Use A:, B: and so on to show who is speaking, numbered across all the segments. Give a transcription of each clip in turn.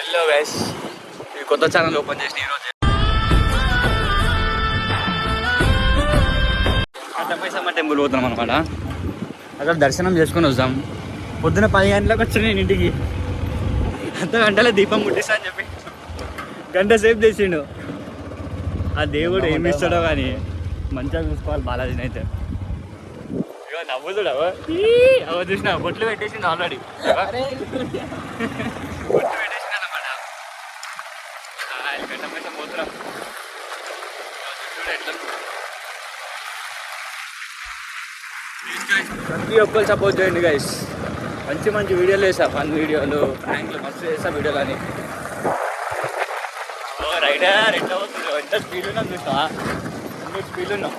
A: Hello guys, ఈ కొత్త channel open చేసిన ఈరోజు మైసమ్మ టెంపుల్ పోతున్నాం అనమాట. అక్కడ దర్శనం చేసుకొని వస్తాం. పొద్దున 10 గంటలకు వచ్చి నేను ఇంటికి అంత గంటలో దీపం ముట్టిస్తా అని చెప్పి గంట సేపు చేసిండు. ఆ దేవుడు ఏమి ఇస్తాడో కానీ మంచిగా చూసుకోవాలి బాలాజీని అయితే. ఇక నవ్వుతుడు అవ చూసిన బొట్లు పెట్టేసిండు ఆల్రెడీ. బొట్లు పెట్టేసిండు అనమాట. గంట మైసం పోతున్నాం. ఎట్లా ప్రతి ఒక్కరు సపోర్ట్ చేయండి గైస్. మంచి మంచి వీడియోలు వేసా, ఫన్ వీడియోలు, ప్రాంక్లు మస్తు చేసా వీడియోలు అని. రైడర్ ఎట్లా అవుతుంది, ఎంత స్పీడ్ ఉన్నాం చూసా, 100 స్పీడ్ ఉన్నాం.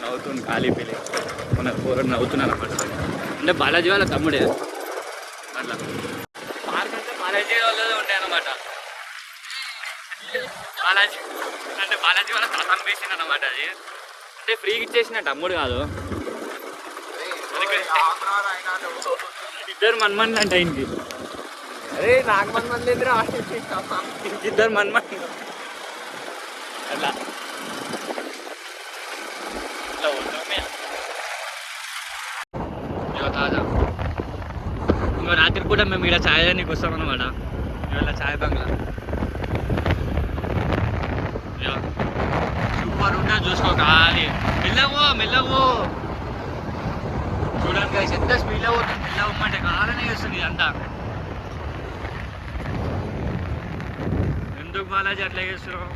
A: నవ్వుతుంది ఖాళీ పిల్లి, మన పూర్వం నవ్వుతున్నాను అనమాట. అంటే బాలాజీ వాళ్ళ తమ్ముడే అట్లా. పార్క్ అంటే బాలాజీ వాళ్ళదే ఉంటాయి అన్నమాట. బాలాజీ అంటే బాలాజీ వాళ్ళ తాతను వేసింది అన్నమాట. అది అంటే ఫ్రీగా ఇచ్చేసిన తమ్ముడు కాదు. ఇద్దరు మన్మన్లు అంటే ఇంటి. అరే నాకు మన్మన్లు ఎదురా, ఇద్దరు మన్మన్లు అట్లా అట్లా ఉంటామే. తాజా ఇంకో రాత్రి కూడా మేము ఇక్కడ ఛాయ్ నీకు వస్తాం అన్నమాట. ఇవాళ ఛాయ్ బంగ్లా సూపర్ ఉంటుంది. చూసుకో ఖాళీ మెల్లవో చూడండి గైస్, ఎంత స్పీడ్లో పోతుంది. మెల్లవమ్మంటే కాలనే వస్తుంది అంతా. ఎందుకు బాలాజీ అట్లా చేస్తున్నావు?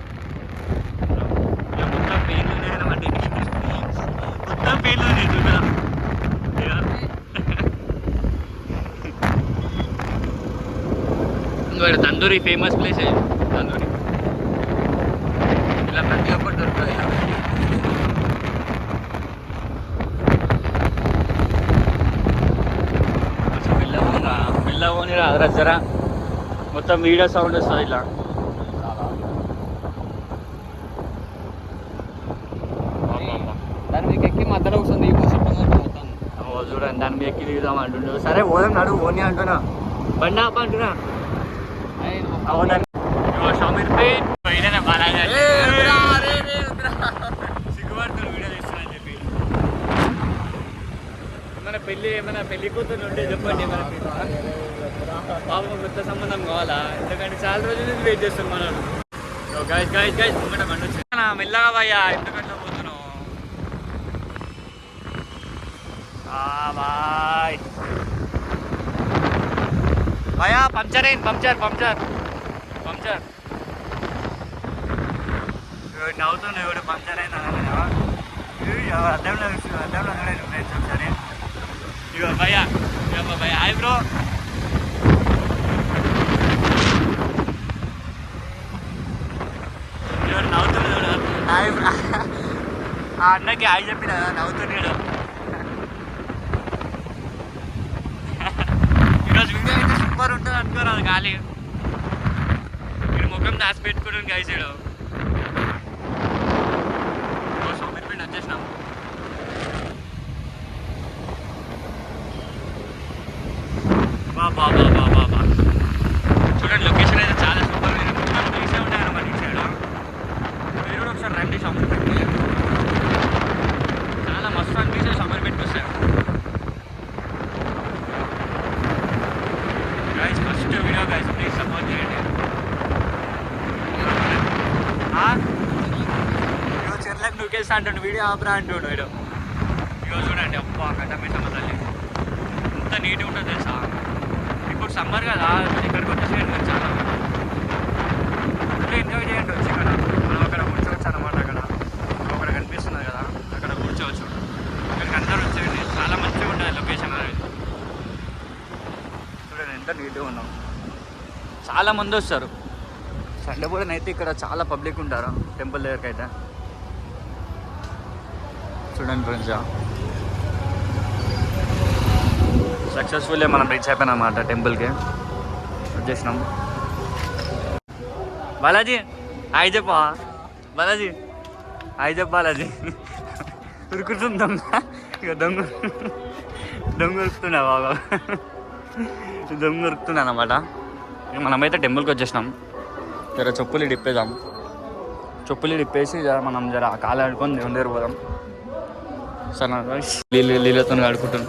A: మొత్తం పెయిన్లు ఉన్నాయన్నమాట. మొత్తం పెయిన్లు ఉన్నాయి చూడ. ఇంకో తందూరి ఫేమస్ ప్లేస్. తందూరి ఇలా ప్రతి ఒక్కటి దొరుకుతుంది. మెల్లవోని రాదురా జరా, మొత్తం వీడియో సౌండ్ వస్తుంది ఇలా. దాని మీకు ఎక్కి మధ్యలో వస్తుంది మొత్తం. చూడండి, దాని మీద ఎక్కి దిగుదాం అంటుండు. సరే పోదాం నడు, ఓని అంటున్నా, బండి ఆప అంటున్నా. అవునండి సిగ్గుపడుతుంది వీడియో తీస్తున్నాను చెప్పి. మన పెళ్లి కూతురు ఉంటే చెప్పండి మనకి. పాపం కొత్త సంబంధం కావాలా? ఎందుకంటే చాలా రోజుల నుంచి వెయిట్ చేస్తాం మనం. గైస్ ముంగట బండి వచ్చి మెల్లగా భయ్యా, ఎందుకంటే పోతున్నావు బాయ్ భయ్యా. పంక్చర్ అయింది, పంక్చర్ నవ్వుతున్నావు. ఎవడు పంక్చర్ అయింది అద్దంలో చూడండి ఫ్రెండ్స్ ఒకసారి. ఇగో భయ్యా హాయ్ బ్రో. నవ్వుతున్నాడు హాయ్ బ్రో. ఆ అన్నకి హాయ్ చెప్పిన నవ్వుతున్నాడు. ఈరోజు వీడియో అయితే సూపర్ ఉంటుంది అనుకోరాదు. ఖాళీ ఇక్కడ ముఖం దాచి పెట్టుకోవడం గైసాడు. సోమరిపేట వచ్చేసినాం. బాబా చూడండి, లొకేషన్ అయితే చాలా సూపర్. మొత్తం తీసే ఉంటాయి అన్నమాట ఈ సైడ్. మీరు కూడా ఒకసారి రండి సోమరిపేటకి. చాలా మస్తు అనిపించే సోమరిపేటకి వస్తాయి. Guys first video guys, please support చేయండి. ఇగో చెర్లకు నూకేస్తా అంటాడు, వీడియో ఆపరా అంటాడు వీడు. ఇగో చూడండి, అబ్బా కట్టమేసమ్మ తల్లి ఎంత నీట్గా ఉంటుంది తెలుసా. ఇప్పుడు సమ్మర్ కదా, ఇక్కడికి వచ్చేసేయండి మీరు. చాలా ఎంజాయ్ చేయండి వచ్చి. ఇక్కడ మనం అక్కడ కూర్చోవచ్చు అనమాట. అక్కడ కనిపిస్తున్నది కదా, అక్కడ కూర్చోవచ్చు. ఇక్కడికి అందరూ వచ్చేయండి, చాలా మంచిగా ఉంటుంది లొకేషన్ అనేది. చూడండి ఎంత నీట్గా ఉన్నాం. చాలా మంది వస్తారు సండే పూటనైతే. ఇక్కడ చాలా పబ్లిక్ ఉంటారు టెంపుల్ దగ్గరికి అయితే. చూడండి ఫ్రెండ్స్, సక్సెస్ఫుల్లీ మనం రీచ్ అయిపోయినాం అన్నమాట టెంపుల్కి. వచ్చేసినాం. బాలాజీ హాయ్ చెప్పా. బాలాజీ హాయ్ చెప్పు. బాలాజీ ఉరుకుతుంది దొంగ. ఇక దొంగ దొరుకుతున్నా బాగా, దొంగ దొరుకుతున్నా అన్నమాట. ఇక మనమైతే టెంపుల్కి వచ్చేసినాం. జర చెప్పులు డిప్పేద్దాం, చెప్పులు డిప్పేసి జర మనం జర కాలు ఆడుకొని దేవుని దగ్గర పోదాం. సరే నీళ్ళతో ఆడుకుంటున్నాం.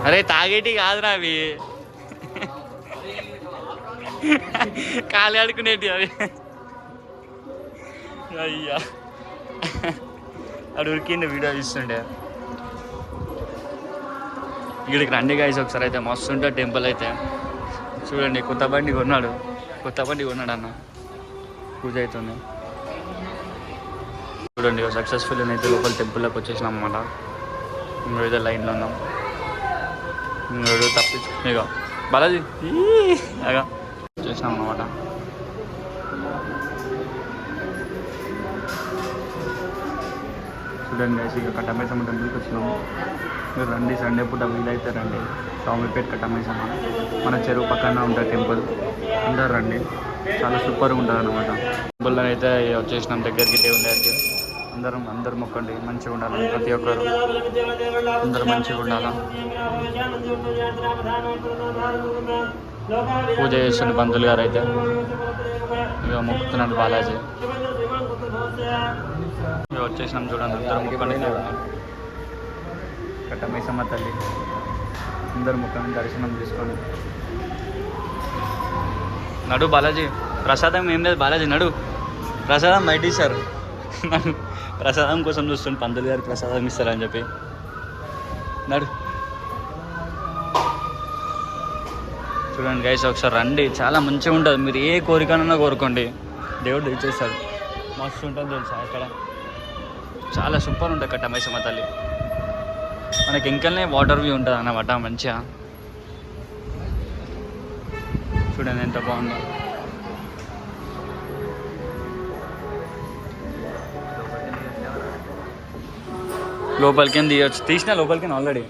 A: అరే తాగేటి కాదురా అవి, కాలు ఆడుకునేటి అవి. అయ్యా అడు ఉరికిండే వీడియో చూస్తుండే. ఇక్కడికి రండి గైస్ ఒకసారి, అయితే మస్తు ఉంటుంది టెంపుల్ అయితే. చూడండి కొత్త బండి కొన్నాడు అన్న, పూజ అవుతుంది. చూడండి సక్సెస్ఫుల్ అయితే లోపల టెంపుల్లోకి వచ్చేసినాం అన్నమాట. ఇంకో లైన్లో ఉన్నాం. ఇంకో తప్పించు ఇక బాలాజీ అగా వచ్చేసినాం అన్నమాట. చూడండి గైస్, ఇక కట్టమైసమ్మ టెంపుల్కి వచ్చినాము. మీరు రండి, సండే పూట వీలైతే రండి. స్వామిపేట కట్టమైసమ్మ మన చెరువు పక్కన ఉంటుంది టెంపుల్. అందరు రండి, చాలా సూపర్గా ఉంటుంది అన్నమాట. టెంపుల్లో అయితే వచ్చేసినాం దగ్గరికి, దేవుని దగ్గరికి. అందరూ మొక్కండి, మంచిగా ఉండాలి. ప్రతి ఒక్కరు అందరూ మంచిగా ఉండాలా. పూజ చేస్తుండే పంతులు గారు అయితే ఇక మొక్కుతున్నాడు బాలాజీ. ఇక వచ్చేసినాం చూడండి, అందరూ మొక్కండి. కట్టమైసమ్మ తల్లి అందరూ మొక్కని దర్శనం తీసుకొని నడు. బాలాజీ ప్రసాదం ఏం లేదు, బాలాజీ నడు. ప్రసాదం బయట ఇస్తారు, ప్రసాదం కోసం చూస్తుండే పంతులు గారు ప్రసాదం ఇస్తారని చెప్పి. నడు. చూడండి గైస్, ఒకసారి రండి, చాలా మంచిగా ఉంటుంది. మీరు ఏ కోరికనన్నా కోరుకోండి, దేవుడు ఇచ్చేస్తాడు. మస్తు ఉంటుంది తెలుసా అక్కడ, చాలా సూపర్ ఉంటుంది కట్టమైసమ్మ తల్లి. మనకి ఇంకనే వాటర్ వ్యూ ఉంటుంది అన్నమాట మంచిగా. చూడండి ఎంత బాగుందో. లోపలికి తీయచ్చు, తీసిన లోపలికి ఆల్రెడీ.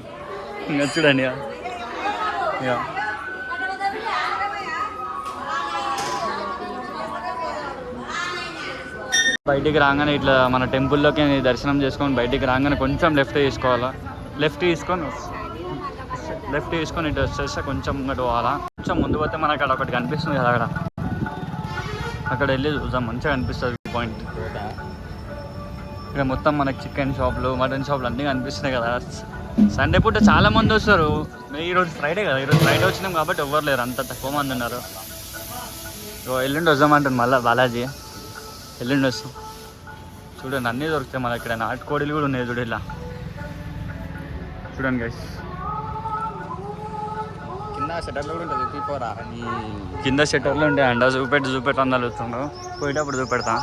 A: ఇంకా చూడండి ఇక బయటికి రాగానే ఇట్లా మన టెంపుల్లోకి దర్శనం చేసుకొని బయటికి రాగానే కొంచెం లెఫ్ట్ తీసుకోవాలా. లెఫ్ట్ తీసుకొని ఇటు వచ్చేస్తే కొంచెం ముంగట పోవాలా. కొంచెం ముందు పోతే మనకు అక్కడ ఒకటి కనిపిస్తుంది కదా, అక్కడ వెళ్ళి చూద్దాం, మంచిగా కనిపిస్తుంది పాయింట్. ఇక్కడ మొత్తం మనకి చికెన్ షాపులు, మటన్ షాపులు అన్నీ కనిపిస్తున్నాయి కదా. సండే పూట చాలా మంది వస్తారు. ఈరోజు ఫ్రైడే కదా, ఈరోజు ఫ్రైడే వచ్చినాం కాబట్టి ఎవ్వరు లేరు, అంత తక్కువ మంది ఉన్నారు. ఎల్లుండి వద్దామంటుంది మళ్ళీ బాలాజీ, ఎల్లుండి వస్తాం. చూడండి అన్నీ దొరుకుతాయి మన ఇక్కడ, నాటుకోడీలు కూడా ఉన్నాయి చూడు. ఇలా చూడండి గైస్, కింద షట్టర్లో ఉంటాయి అండ. చూపెట్టు అందాలు వస్తుండవు, పోయేటప్పుడు చూపెడతా.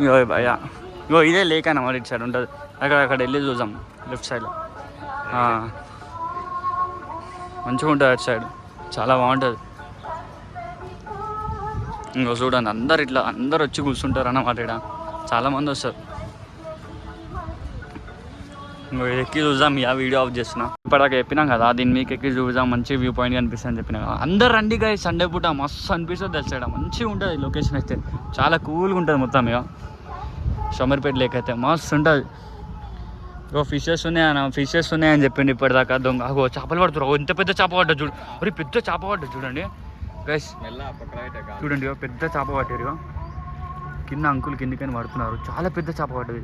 A: ఇగో భయ్యా, ఇగో ఇదే లేక్ అన్నమాట, ఇటు సైడ్ ఉంటుంది. అక్కడ వెళ్ళి చూద్దాం లెఫ్ట్ సైడ్లో. మంచిగా ఉంటుంది అటు సైడ్, చాలా బాగుంటుంది. ఇంకో చూడండి అందరు వచ్చి కూర్చుంటారు అన్నమాట. ఇక్కడ చాలామంది వస్తారు. ఇంకో ఎక్కి చూద్దాం. వీడియో ఆఫ్ చేస్తున్నా. ఇప్పటిదాకా చెప్పినాం కదా, దీన్ని మీకు ఎక్కి చూద్దాం, మంచి వ్యూ పాయింట్ కనిపిస్తుంది అని చెప్పినా కదా. అందరు రండి గైస్, సండే పూట మస్తు అనిపిస్తుంది తెలుసు. ఇక్కడ మంచిగా ఉంటుంది లొకేషన్ అయితే, చాలా కూల్గా ఉంటుంది మొత్తం. ఇక షమర్పేట లేక్ అయితే మస్తు ఉంటుంది. ఇగో ఫిషెస్ ఉన్నాయని చెప్పిండి ఇప్పటిదాకా. దొంగ చేపలు పడుతున్నారు. ఎంత పెద్ద చేప పడ్డా చూడు, మరి పెద్ద చేప పడ్డా చూడండి గైస్. చూడండి పెద్ద చేప పట్టారు. ఇక కింద అంకుల్ కిందికని పడుతున్నారు, చాలా పెద్ద చేప పడ్డది.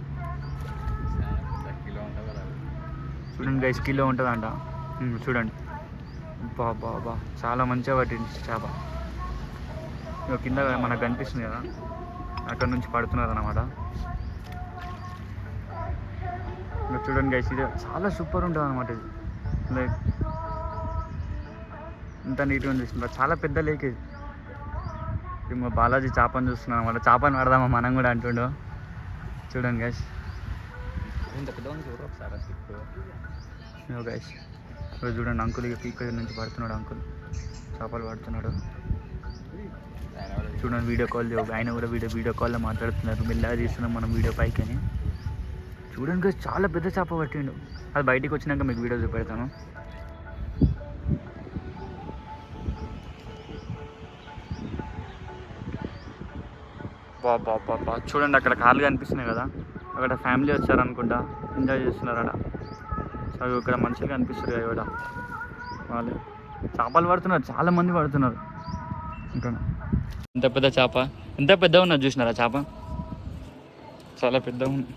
A: చూడండి గైస్, కిలో ఉంటుందంట. చూడండి బాబా, చాలా మంచిగా పట్టింది చేప. ఇక కింద మనకు కనిపిస్తుంది కదా, అక్కడ నుంచి పడుతున్నారు అన్నమాట. ఇంకా చూడండి గైస్, ఇది చాలా సూపర్ ఉంటుంది అనమాట. ఇది లైక్ ఇంత నీట్గా చూస్తున్నారు, చాలా పెద్ద లేక్ ఇది. ఇంకా బాలాజీ చేపను చూస్తున్నాను అనమాట. చేపను పడదామా మనం కూడా అంటుండో. చూడండి గైస్, గైస్ చూడండి అంకుల్ ఇక పీక్ నుంచి పడుతున్నాడు. అంకుల్ చేపలు పడుతున్నాడు. చూడండి వీడియో కాల్, ఆయన కూడా వీడియో కాల్లో మాట్లాడుతున్నారు. మెల్లగా తీస్తున్నాం మనం వీడియో పైకి అని. చూడండి గైస్, చాలా పెద్ద చేప పట్టిండు. అది బయటికి వచ్చినాక మీకు వీడియో చూపెడతాను. బాబా చూడండి, అక్కడ కార్లు కనిపిస్తున్నాయి కదా, అక్కడ ఫ్యామిలీ వచ్చారనుకుంటా, ఎంజాయ్ చేస్తున్నారు. అక్కడ అవి ఇక్కడ మంచిగా కనిపిస్తుంది కదా ఇక్కడ వాళ్ళు చేపలు పడుతున్నారు, చాలా మంది పడుతున్నారు ఇంకా. ఎంత పెద్ద చేప, ఎంత పెద్దగా ఉన్నది చూసినారా చేప, చాలా పెద్దగా ఉంది.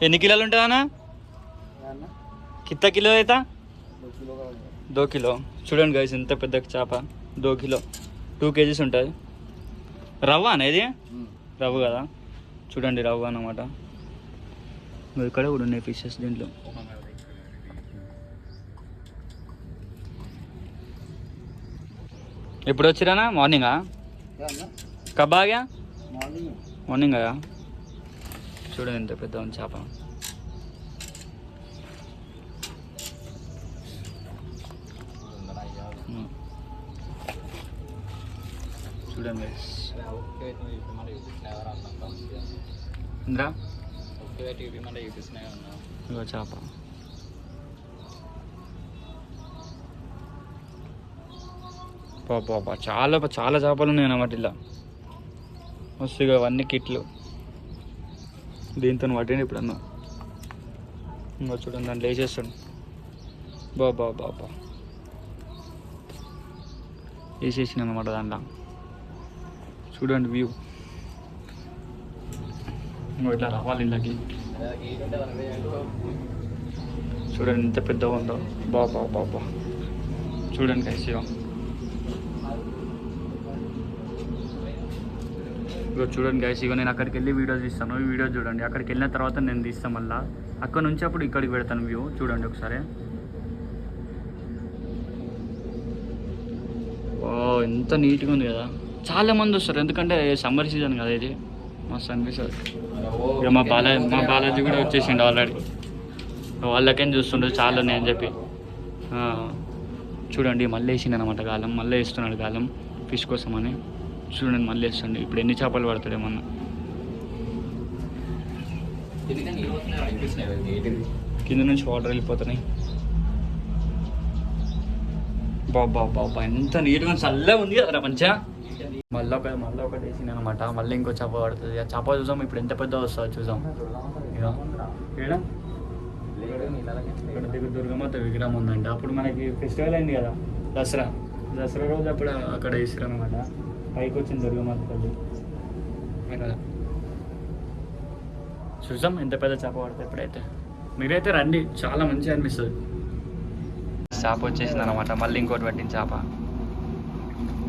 A: ఎన్ని కిలోలు ఉంటుంది అన్న? కిత్త కిలో అవుతా 2 కిలో. చూడండి గైస్ ఎంత పెద్ద చేప, 2 కిలో, 2 kgs ఉంటుంది. రవ్వ అనేది రవ్వ కదా, చూడండి రవ్వ అన్నమాట. ఇక్కడ కూడా ఉన్నాయి ఫిషెస్ దీంట్లో. ఎప్పుడు వచ్చిరానా? మార్నింగా కబాగా మార్నింగ్ కదా. చూడండి ఎంత పెద్ద ఉంది చేప. చూడండి ఇంద్రా ఇగో చేప. పాప చాలా చాలా చేపలు ఉన్నాయి అన్నమాట ఇలా. మస్తుగా అవన్నీ కిట్లు, దీంతో పట్టింది ఇప్పుడన్నా. ఇంకో చూడండి దాంట్లో వేసేస్తాడు. బాబా వేసేసిన అనమాట దాంట్లో. చూడండి వ్యూ. ఇంకో ఇట్లా రావాలి ఇళ్ళకి. చూడండి ఎంత పెద్దగా ఉందో. బాబా చూడండి కైసిగా. ఇగో చూడండి గైస్, ఇగో నేను అక్కడికి వెళ్ళి వీడియో తీస్తాను. ఈ వీడియో చూడండి. అక్కడికి వెళ్ళిన తర్వాత నేను తీస్తాను మళ్ళీ. అక్కడ నుంచి అప్పుడు ఇక్కడికి పెడతాను వ్యూ. చూడండి ఒకసారి. ఓ ఎంత నీట్గా ఉంది కదా. చాలా మంది వస్తారు, ఎందుకంటే సమ్మర్ సీజన్ కదా ఇది. మస్తు అనిపిస్తుంది. ఇక మా బాలాజీ కూడా వచ్చేసిండు ఆల్రెడీ. వాళ్ళకేం చూస్తుండ్రు చాలా ఉన్నాయని చెప్పి. చూడండి మళ్ళీ వేసిండు అనమాట గాలం. మళ్ళీ వేస్తున్నాడు గాలం ఫిష్ కోసం అని. చూడండి మళ్ళీ వేస్తుండే. ఇప్పుడు ఎన్ని చేపలు పడతాడేమన్నా. కింద నుంచి వాటర్ వెళ్ళిపోతున్నాయి. బాబా ఎంత నీట్గా చల్లగా ఉంది కదా మంచిగా. మళ్ళీ ఒకటి వేసింది అనమాట. మళ్ళీ ఇంకో చేప పడుతుంది. ఆ చేప చూసాం ఇప్పుడు ఎంత పెద్ద వస్తుందో చూసాం. ఇక్కడ దుర్గమాత విగ్రహం ఉందంట. అప్పుడు మనకి ఫెస్టివల్ అయింది కదా దసరా రోజు అప్పుడు అక్కడ వేసారు అనమాట. పైకి వచ్చింది దుర్గమాత తల్లి కదా. చూసాం ఎంత పెద్ద చేప పడుతుంది ఇప్పుడైతే. మీరైతే రండి, చాలా మంచిగా అనిపిస్తుంది. చేప వచ్చేసింది అనమాట. మళ్ళీ ఇంకోటి పట్టింది చేప.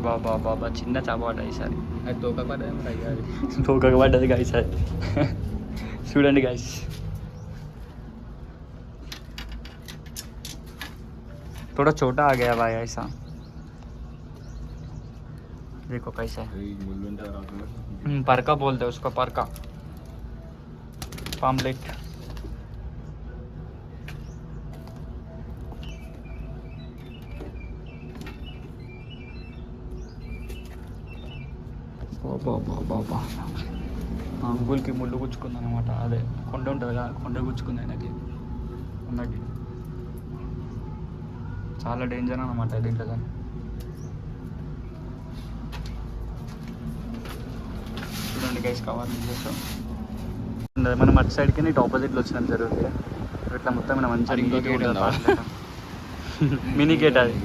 A: బాబా చిన్న చేప పడ్డది ఈసారి. అది తోకకు పడ్డది గాయస్ అది. చూడండి గాయస్. थोड़ा छोटा आ गया भाई ऐसा. देखो कैसा है. परका बोलते हैं उसको, परका पामलेट. బాబా అంగుల్కి ముళ్ళు గుచ్చుకుంది అనమాట. అదే కొండ ఉంటుంది కదా, కొండ గుచ్చుకుంది ఆయనకి. ఉన్నకి చాలా డేంజర్ అనమాట దీంట్లో. కానీ చూడండి గైస్ కవర్ చేస్తాం. మనం అటు సైడ్కి ఇటు ఆపోజిట్లో వచ్చినాం జరుగుతుంది. ఇట్లా మొత్తం మంచిగా మినీ గేట్ అది.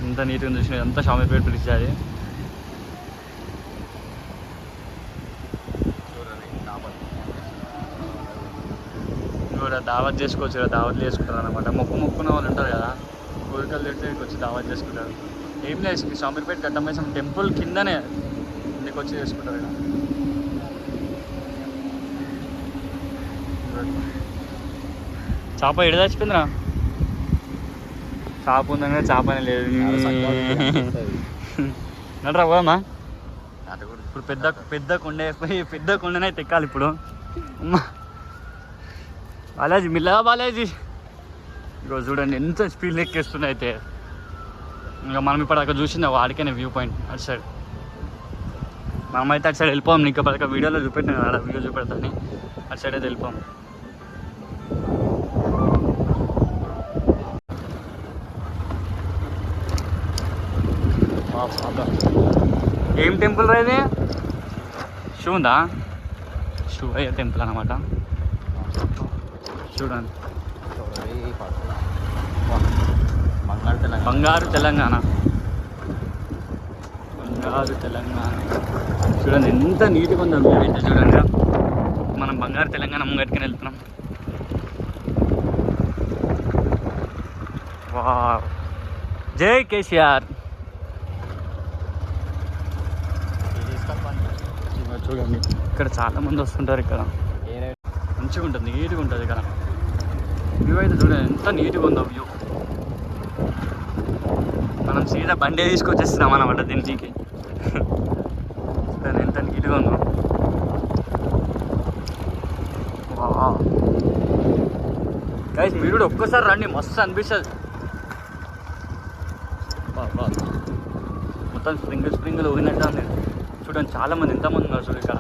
A: ఎంత నీట్గా చూసినది అంతా షామీర్పేట బ్రిడ్జ్ అది. కూడా దావత్ చేసుకోవచ్చు కదా, దావత్లు చేసుకుంటారు అనమాట. మొక్కున్న వాళ్ళు ఉంటారు కదా, కోరికలు తెడితే ఇక్కడికి వచ్చి దావత్ చేసుకుంటారు. ఏం లేదు, షామీర్పేట గట్టమైసం టెంపుల్ కిందనే ఇంటికి వచ్చి చేసుకుంటారు ఇక్కడ. చేప ఎడ చచ్చిపోయిందిరా. చేప ఉందనే చేప అని లేదు. నడరా పోదమ్మా. ఇప్పుడు పెద్ద కొండనే తెక్కాలి ఇప్పుడు. అమ్మా బాలాజీ, మిల్లగా బాలాజీ. ఇగో చూడండి ఎంత స్పీడ్ ఎక్కేస్తున్నాయి అయితే. ఇంకా మనం ఇప్పుడు అక్కడ చూసింది వాడికైనా వ్యూ పాయింట్ అటు సైడ్. మనమైతే అటు సైడ్ వెళ్ళిపోం. నీకు పక్క వీడియోలో చూపెట్టాను ఆడ వీడియో చూపెడతాను. అటు సైడ్ అయితే వెళ్ళిపోం. ఏం టెంపుల్ రా ఇది? శివుందా? శివయ్య టెంపుల్ అనమాట. చూడండి బంగారు తెలంగాణ, బంగారు తెలంగాణ. చూడండి ఎంత నీట్గా ఉందో వ్యూ అయితే చూడండి. మనం బంగారు తెలంగాణ ముంగట్టుకుని వెళ్తున్నాం. వావ్, జై కేసీఆర్. చూడండి ఇక్కడ చాలా మంది వస్తుంటారు. ఇక్కడ మంచిగా ఉంటుంది, నీట్గా ఉంటుంది. ఇక్కడ వ్యూ అయితే చూడండి ఎంత నీట్గా ఉందో వ్యూ. మనం సీదా బండే తీసుకొచ్చేస్తున్నాం అన్నమాట దీనికి. చూడండి ఎంత నీట్గా ఉందో. గైస్ మీరు కూడా ఒక్కసారి రండి, మస్తు అనిపిస్తుంది. మొత్తం స్ప్రింగులు ఊగినట్టు ఉంది. చూడండి చాలా మంది, ఎంతమంది ఉన్నారు చూడు ఇక్కడ.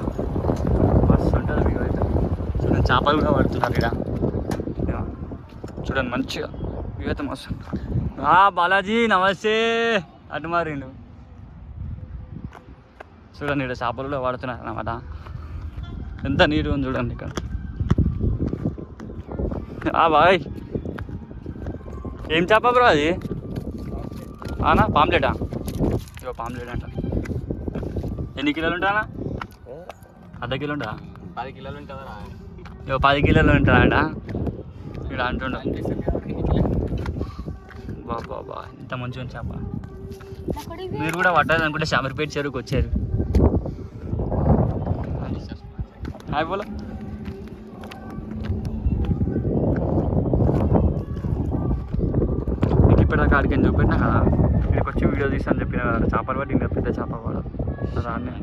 A: మస్తు ఉంటుంది వ్యూ అయితే. చూడండి చేపలు కూడా పడుతున్నారు ఇక్కడ. చూడండి మంచిగా వ్యూ అయితే మస్తు. బాలాజీ నమస్తే. అటు మారిండు. చూడండి ఇక్కడ చేపలు కూడా పడుతున్నారు అన్నమాట. ఎంత నీట్గా ఉంది చూడండి ఇక్కడ. బాయ్ ఏం చేప బ్రో అది? అనా పాంప్లెటా? ఇగో పాంప్లెట్ అంట. ఎన్ని కిలోలు ఉంటానా? అర్ధ కిలో ఉంటా?
B: 10 కిలోలు ఉంటుందా?
A: ఇగో 10 కిలోలు ఉంటాడా ఇక్కడ అంటుండ. బాబా ఇంత మంచిగా ఉంది చేప. మీరు కూడా పట్టాలి అనుకుంటే శామర్పేట చెరువుకి వచ్చారు. హాయ్ బోలో. మీకు ఇప్పటిదాకా ఆడికి చూపెట్టినా కదా, ఇక్కడికి వచ్చి వీడియో తీసాను చెప్పిన కదా. చేపలు పట్టి ఇంకా పెద్ద చేప కూడా రాని.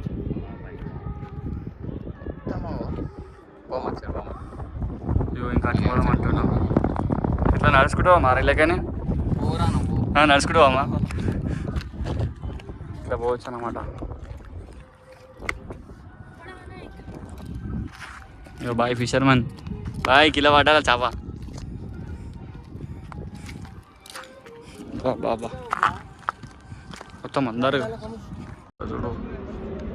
A: ఇగో ఇంకా అట్టుకోవడం అంటున్నాం. ఇట్లా నడుచుకుంటావా మారేలేకనే? నడుచుకుంటావమ్మా? ఇట్లా పోవచ్చు అన్నమాట. ఇగో బాయ్ ఫిషర్మన్, బాయ్ కిలో పట్టాల చేప. బాబా మొత్తం అందరు చూడు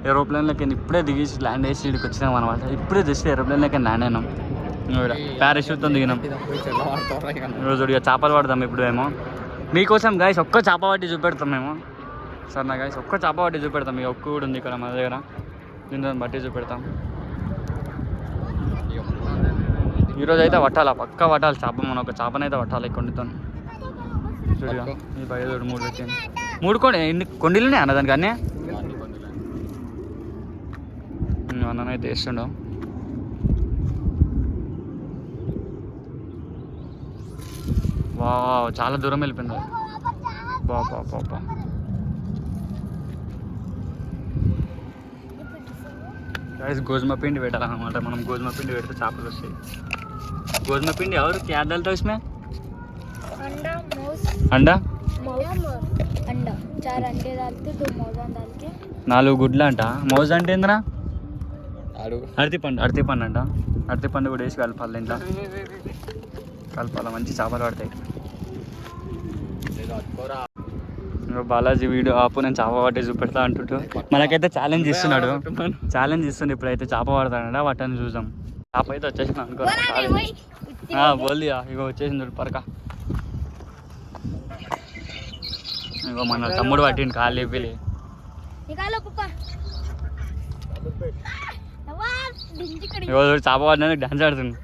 A: ఏరోప్లేన్లకి ఇప్పుడే దిగేసి ల్యాండ్ వేసి ఇక్కడికి వచ్చినాం అనమాట. ఇప్పుడే జస్ట్ ఏరోప్లేన్లకి ల్యాండ్ అయినాం. ప్యారాషూట్తో దిగినాం. చూడు ఇక చేపలు పడతాం ఇప్పుడు ఏమో. మీకోసం గాయస్ ఒక్క చేప పట్టి చూపెడతాం మేము. సార్ నా గాయస్ ఒక్క చేప పట్టి చూపెడతాం. ఇక ఒక్క కూడా ఉంది ఇక్కడ మన దగ్గర, దీన్ని బట్టి చూపెడతాం. ఈరోజు అయితే పట్టాలా, పక్కా పట్టాలి చేప. మనం ఒక చేపనైతే పట్టాలి కొండితో. చూడగా ఈ బయట 3 పెట్టింది. 3 ఎన్ని కొండీలునే అన్న దానికి అన్నీ అన్ననైతే వేస్తుండవు. వా చాలా దూరం వెళ్ళిపోయింది అది. బాబా గైస్ గోధుమ పిండి పెట్టాలన్నమాట. మనం గోధుమ పిండి పెడితే చేపలు వస్తాయి. గోధుమ పిండి ఎవరు क्या डालता है इसमें? अंडा
C: 4 अंडे डालते 2 मौजा डाल के
A: 4 గుడ్లు అంట. మౌజ్ అంటే ఏందిరా? అరటిపండు అంట. అరటిపండు కూడా వేసి కలపాలి. ఇంట్లో కలపాలి, మంచి చేపలు పడతాయి. బాలాజీ వీడియో ఆపు, నేను చేప పట్టి చూపెడతా అంటుంటూ మనకైతే ఛాలెంజ్ ఇస్తున్నాడు. ఇప్పుడైతే చేప పడతాడ వాటని చూద్దాం. చేప అయితే వచ్చేసింది అనుకో. బోల్దియా ఇగో వచ్చేసింది పరక. ఇగో మన తమ్ముడు పట్టిండు కాళ్ళు లేపిలి. ఇగో చేప పడినందుకు డాన్స్ ఆడుతుంది.